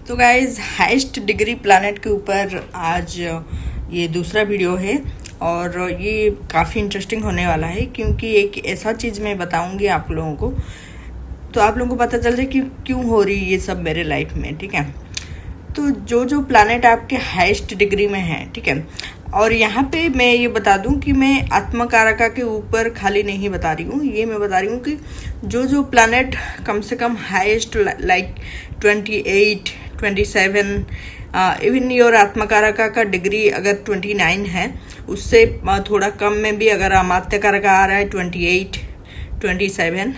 तो guys highest degree planet के ऊपर आज ये दूसरा वीडियो है और ये काफ़ी इंटरेस्टिंग होने वाला है क्योंकि एक ऐसा चीज़ मैं बताऊंगी आप लोगों को, तो आप लोगों को पता चल जाए कि क्यों हो रही ये सब मेरे लाइफ में। ठीक है, तो जो प्लैनेट आपके हाईएस्ट डिग्री में है, ठीक है, और यहाँ पे मैं ये बता दूं कि मैं आत्मकारका के ऊपर खाली नहीं बता रही हूँ, ये मैं बता रही हूँ कि जो प्लैनेट कम से कम हाईएस्ट लाइक 28, 27, इवन योर आत्मकारका का डिग्री अगर 29 है, उससे थोड़ा कम में भी अगर अमात्यकारका आ रहा है 28, 27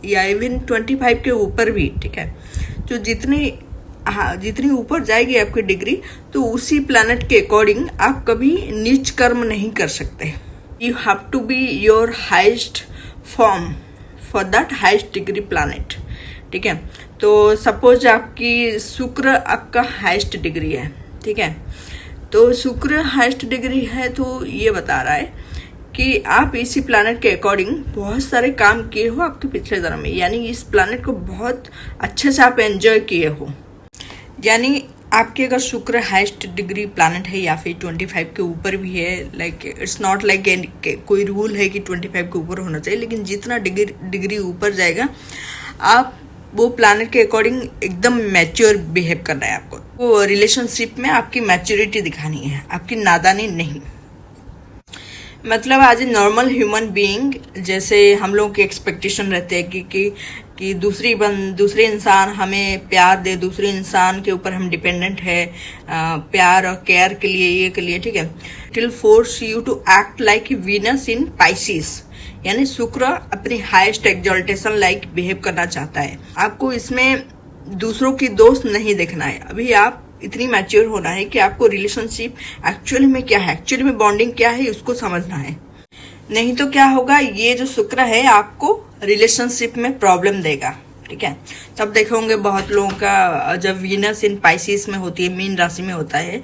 या इवन 25 के ऊपर भी, ठीक है, जो जितनी ऊपर जाएगी आपकी डिग्री, तो उसी प्लैनेट के अकॉर्डिंग आप कभी नीच कर्म नहीं कर सकते। You have to be your highest form for that highest degree planet. ठीक है, तो सपोज आपकी शुक्र आपका हाईएस्ट डिग्री है, ठीक है, तो शुक्र हाईएस्ट डिग्री है, तो ये बता रहा है कि आप इसी प्लैनेट के अकॉर्डिंग बहुत सारे काम किए हो आपके पिछले जन्म में, यानी इस प्लैनेट को बहुत अच्छे से आप एंजॉय किए हो। यानी आपके अगर शुक्र हाईएस्ट डिग्री प्लैनेट है या फिर 25 के ऊपर भी है, लाइक इट्स नॉट लाइक कोई रूल है कि 25 के ऊपर होना चाहिए, लेकिन जितना डिग्री ऊपर जाएगा आप वो प्लैनेट के अकॉर्डिंग एकदम मैच्योर बिहेव करना है आपको। वो रिलेशनशिप में आपकी मैच्योरिटी दिखानी है, आपकी नादानी नहीं। मतलब as a normal human being, जैसे हम लोगों की एक्सपेक्टेशन रहते हैं कि दूसरे इंसान हमें प्यार दे, दूसरे इंसान के ऊपर हम डिपेंडेंट है प्यार और केयर के लिए, ये के लिए, ठीक है, it will force you to act like Venus in Pisces, यानी शुक्र अपनी हाईएस्ट एक्सॉल्टेशन लाइक बिहेव करना चाहता है। आपको इसमें दूसरों की दोस्त नहीं देखना है, अभी आप इतनी मैच्योर होना है कि आपको रिलेशनशिप एक्चुअली में क्या है, एक्चुअली में बॉन्डिंग क्या है, उसको समझना है। नहीं तो क्या होगा, ये जो शुक्र है आपको रिलेशनशिप में प्रॉब्लम देगा। ठीक है, तब देखोगे बहुत लोगों का जब वीनस इन पाइसिस में होती है, मीन राशि में होता है,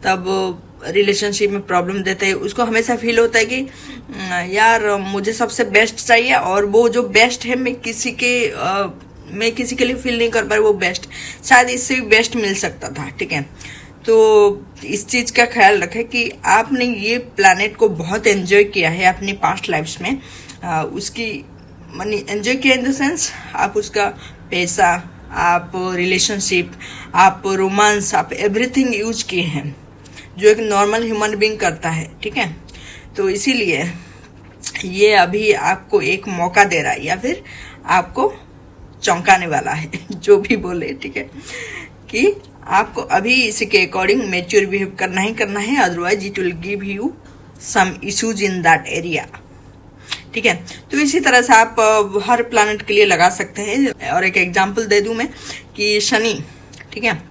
तब रिलेशनशिप में प्रॉब्लम देते हैं। उसको हमेशा फील होता है कि यार मुझे सबसे बेस्ट चाहिए, और वो जो बेस्ट है मैं किसी के लिए फील नहीं कर पा रही, वो बेस्ट शायद इससे भी बेस्ट मिल सकता था। ठीक है, तो इस चीज का ख्याल रखें कि आपने ये प्लैनेट को बहुत एंजॉय किया है अपनी पास्ट लाइफ्स में, उसकी मनी एंजॉय किया इन द सेंस आप उसका पैसा, आप रिलेशनशिप, आप रोमांस, आप एवरीथिंग यूज किए हैं जो एक नॉर्मल ह्यूमन बीइंग करता है। ठीक है, तो इसीलिए ये अभी आपको एक मौका दे रहा है या फिर आपको चौंकाने वाला है, जो भी बोले, ठीक है, कि आपको अभी इसी के अकॉर्डिंग मैच्योर बिहेव करना ही करना है, otherwise it will give you some issues in that area. ठीक है, तो इसी तरह से आप हर प्लैनेट के लिए लगा सकते हैं। और एक एग्जांपल दे दूं मैं कि शनि, ठीक है,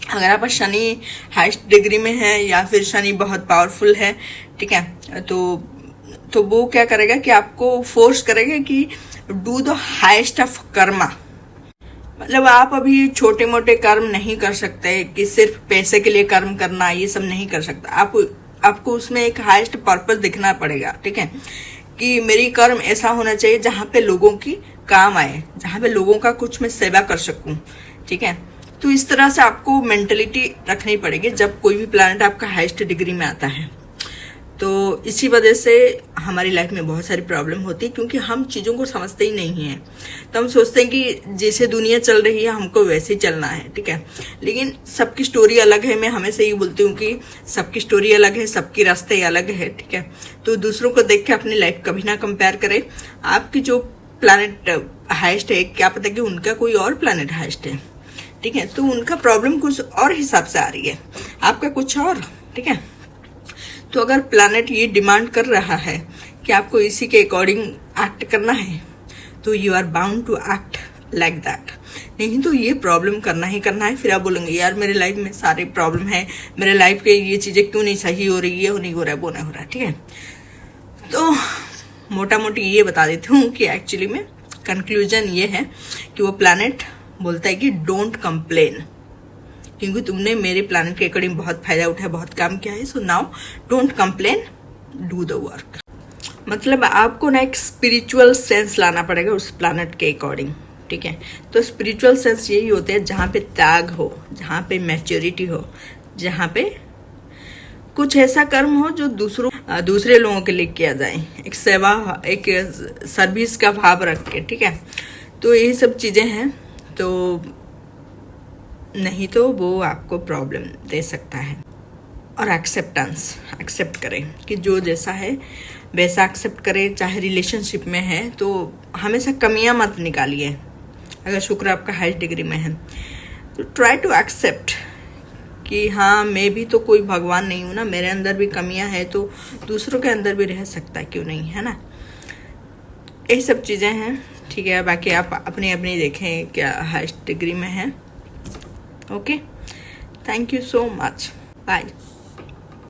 अगर आप शनि हाईएस्ट डिग्री में है या फिर शनि बहुत पावरफुल है, ठीक है, तो वो क्या करेगा कि आपको फोर्स करेगा कि do the highest of Karma. मतलब आप अभी छोटे मोटे कर्म नहीं कर सकते कि सिर्फ पैसे के लिए कर्म करना, ये सब नहीं कर सकता। आपको उसमें एक हाईएस्ट पर्पस दिखना पड़ेगा। ठीक है, कि मेरी कर्म ऐसा होना चाहिए जहाँ पे लोगों की काम आए, जहाँ पे लोगों का कुछ मैं सेवा कर सकूं। ठीक है, तो इस तरह से आपको मेंटलिटी रखनी पड़ेगी जब कोई भी प्लैनेट आपका हाईएस्ट डिग्री में आता है। तो इसी वजह से हमारी लाइफ में बहुत सारी प्रॉब्लम होती है, क्योंकि हम चीज़ों को समझते ही नहीं हैं। तो हम सोचते हैं कि जैसे दुनिया चल रही है हमको वैसे ही चलना है। ठीक है, लेकिन सबकी स्टोरी अलग है। मैं हमेशा ये बोलती हूँ कि सबकी स्टोरी अलग है, सबके रास्ते अलग है। ठीक है, तो दूसरों को देख के अपनी लाइफ कभी ना कंपेयर करें। आपकी जो प्लैनेट हाईएस्ट है, क्या पता कि उनका कोई और प्लैनेट हाईएस्ट है। ठीक है, तो उनका प्रॉब्लम कुछ और हिसाब से आ रही है, आपका कुछ और। ठीक है, तो अगर प्लैनेट ये डिमांड कर रहा है कि आपको इसी के अकॉर्डिंग एक्ट करना है, तो you are bound to act like that. नहीं तो ये प्रॉब्लम करना ही करना है। फिर आप बोलेंगे यार मेरे लाइफ में सारे प्रॉब्लम है, मेरे लाइफ के ये चीज़ें क्यों नहीं सही हो रही, ये नहीं हो रहा है, वो नहीं हो रहा है। ठीक है, तो मोटा मोटी ये बता देती हूँ कि एक्चुअली में कंक्लूजन ये है कि वो प्लैनेट बोलता है कि डोंट कंप्लेन, क्योंकि तुमने मेरे प्लैनेट के अकॉर्डिंग बहुत फायदा उठाया, बहुत काम किया है, so now don't complain, do the work. मतलब आपको ना एक स्पिरिचुअल सेंस लाना पड़ेगा उस प्लैनेट के अकॉर्डिंग। ठीक है। तो स्पिरिचुअल सेंस यही होते हैं जहाँ पे त्याग हो, जहाँ पे मैच्योरिटी हो, जहाँ पे कुछ ऐसा कर्म हो जो दूसरे लोगों के लिए किया जाए, एक सेवा, एक सर्विस का भाव रख के, ठीक है। तो यही सब चीज़ें हैं। तो नहीं तो वो आपको प्रॉब्लम दे सकता है। और एक्सेप्ट करें कि जो जैसा है वैसा एक्सेप्ट करें। चाहे रिलेशनशिप में है तो हमेशा कमियां मत निकालिए। अगर शुक्र आपका हाईएस्ट डिग्री में है तो ट्राई टू एक्सेप्ट कि हाँ, मैं भी तो कोई भगवान नहीं हूँ ना, मेरे अंदर भी कमियां हैं, तो दूसरों के अंदर भी रह सकता है, क्यों नहीं, है ना। यही सब चीज़ें हैं, ठीक है। बाकी आप अपनी अपनी देखें क्या हाईएस्ट डिग्री में है। Okay, thank you so much, bye.